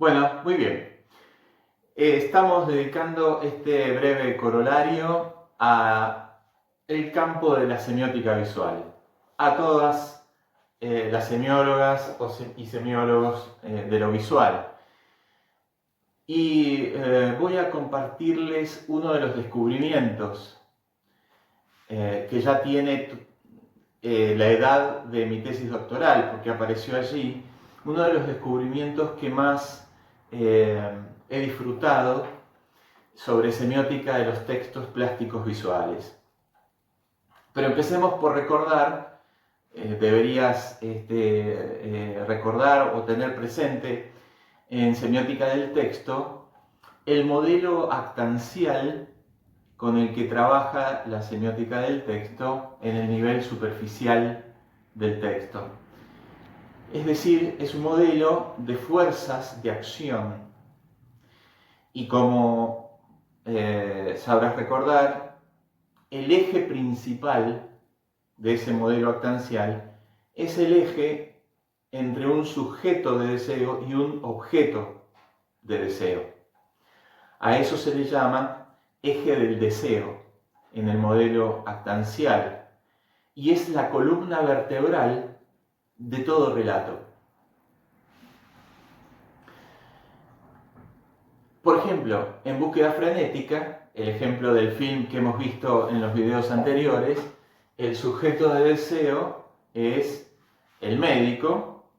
Bueno, muy bien. Estamos dedicando este breve corolario a el campo de la semiótica visual, a todas las semiólogas y semiólogos de lo visual. Y voy a compartirles uno de los descubrimientos que ya tiene la edad de mi tesis doctoral, porque apareció allí, uno de los descubrimientos que más he disfrutado sobre semiótica de los textos plásticos visuales. Pero empecemos por recordar, deberías recordar o tener presente en semiótica del texto el modelo actancial con el que trabaja la semiótica del texto en el nivel superficial del texto. Es decir, es un modelo de fuerzas de acción. Y como sabrás recordar, el eje principal de ese modelo actancial es el eje entre un sujeto de deseo y un objeto de deseo. A eso se le llama eje del deseo en el modelo actancial y es la columna vertebral de todo relato. Por ejemplo, en Búsqueda frenética, el ejemplo del film que hemos visto en los videos anteriores, el sujeto de deseo es el médico,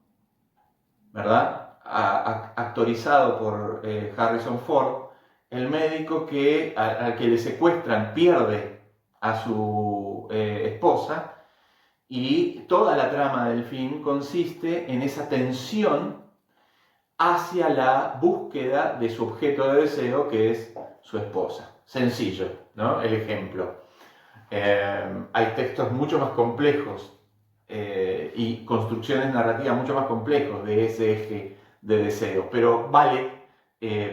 ¿verdad? Actorizado por Harrison Ford, el médico al que le secuestran, pierde a su esposa, y toda la trama del film consiste en esa tensión hacia la búsqueda de su objeto de deseo, que es su esposa. Sencillo, ¿no? El ejemplo. Hay textos mucho más complejos y construcciones narrativas mucho más complejos de ese eje de deseo, pero vale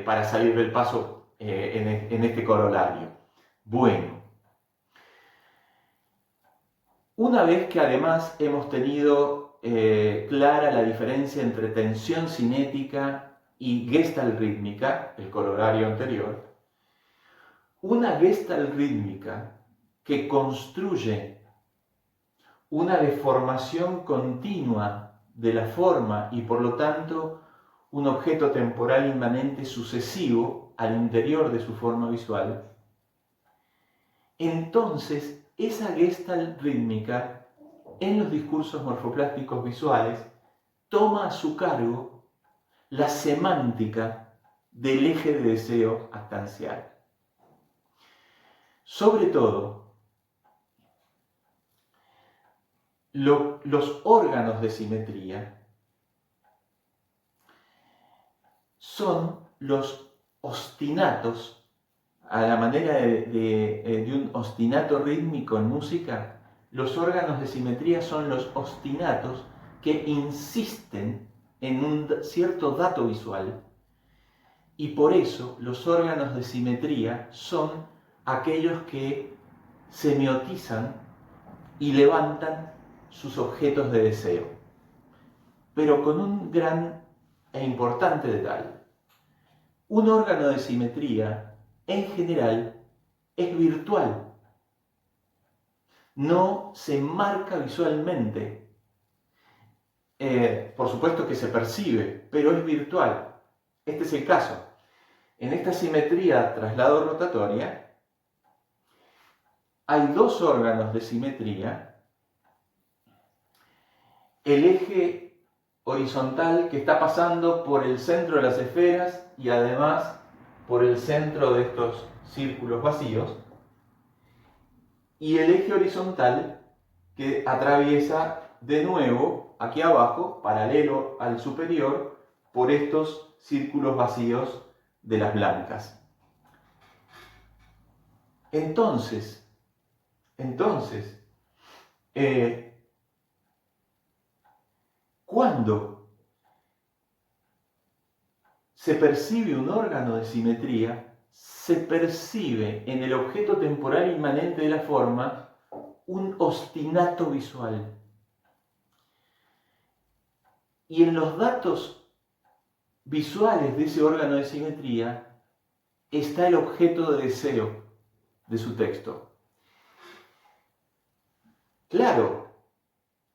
para salir del paso en este corolario. Bueno, una vez que además hemos tenido clara la diferencia entre tensión cinética y gestalt rítmica, el corolario anterior, una gestalt rítmica que construye una deformación continua de la forma y por lo tanto un objeto temporal inmanente sucesivo al interior de su forma visual, entonces esa gestalt rítmica en los discursos morfoplásticos visuales toma a su cargo la semántica del eje de deseo actancial. Sobre todo, los órganos de simetría son los ostinatos, a la manera de un ostinato rítmico en música. Los órganos de simetría son los ostinatos que insisten en un cierto dato visual, y por eso los órganos de simetría son aquellos que semiotizan y levantan sus objetos de deseo, pero con un gran e importante detalle. Un órgano de simetría en general es virtual, no se marca visualmente. Por supuesto que se percibe, pero es virtual. Este es el caso. En esta simetría traslado-rotatoria hay dos órganos de simetría. El eje horizontal que está pasando por el centro de las esferas y además por el centro de estos círculos vacíos, y el eje horizontal que atraviesa de nuevo aquí abajo, paralelo al superior, por estos círculos vacíos de las blancas. Entonces, cuando se percibe un órgano de simetría, se percibe en el objeto temporal inmanente de la forma un ostinato visual. Y en los datos visuales de ese órgano de simetría está el objeto de deseo de su texto. Claro,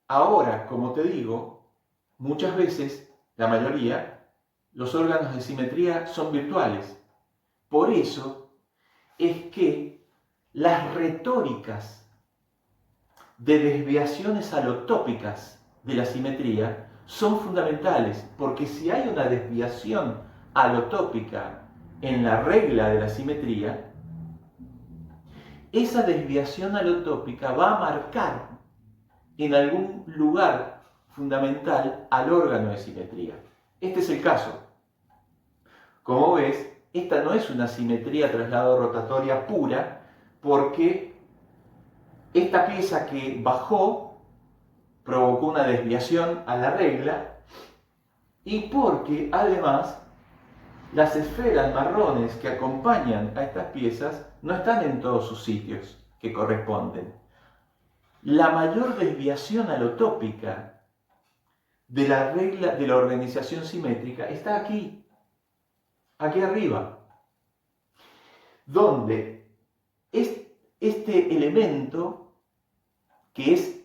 ahora, como te digo, muchas veces, la mayoría, los órganos de simetría son virtuales. Por eso es que las retóricas de desviaciones alotópicas de la simetría son fundamentales, porque si hay una desviación alotópica en la regla de la simetría, esa desviación alotópica va a marcar en algún lugar fundamental al órgano de simetría. Este es el caso. Como ves, esta no es una simetría traslado rotatoria pura, porque esta pieza que bajó provocó una desviación a la regla y porque además las esferas marrones que acompañan a estas piezas no están en todos sus sitios que corresponden. La mayor desviación alotópica de la regla de la organización simétrica está aquí arriba, donde este elemento, que es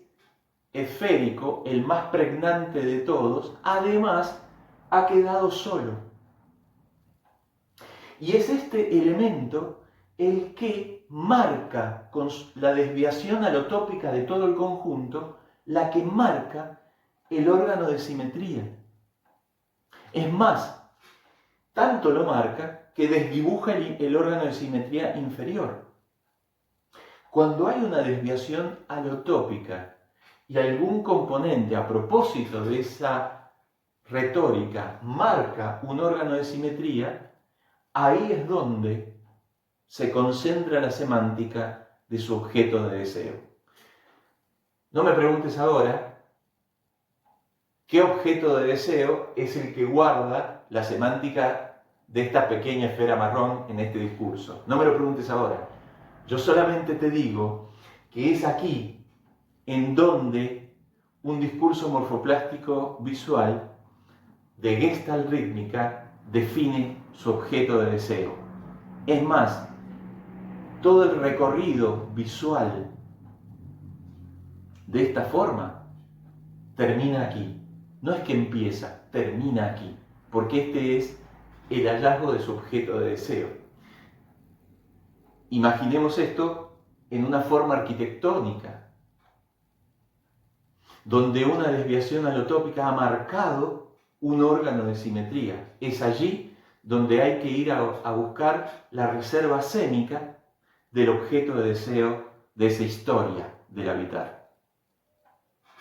esférico, el más pregnante de todos, además ha quedado solo. Y es este elemento el que marca con la desviación alotópica de todo el conjunto, la que marca el órgano de simetría. Es más, tanto lo marca que desdibuja el órgano de simetría inferior. Cuando hay una desviación alotópica y algún componente a propósito de esa retórica marca un órgano de simetría, ahí es donde se concentra la semántica de su objeto de deseo. No me preguntes ahora qué objeto de deseo es el que guarda la semántica de esta pequeña esfera marrón en este discurso. No me lo preguntes ahora. Yo solamente te digo que es aquí en donde un discurso morfoplástico visual de Gestalt rítmica define su objeto de deseo. Es más, todo el recorrido visual de esta forma termina aquí. No es que empieza, termina aquí, porque este es el hallazgo de su objeto de deseo. Imaginemos esto en una forma arquitectónica, donde una desviación alotópica ha marcado un órgano de simetría. Es allí donde hay que ir a buscar la reserva escénica del objeto de deseo de esa historia del habitar.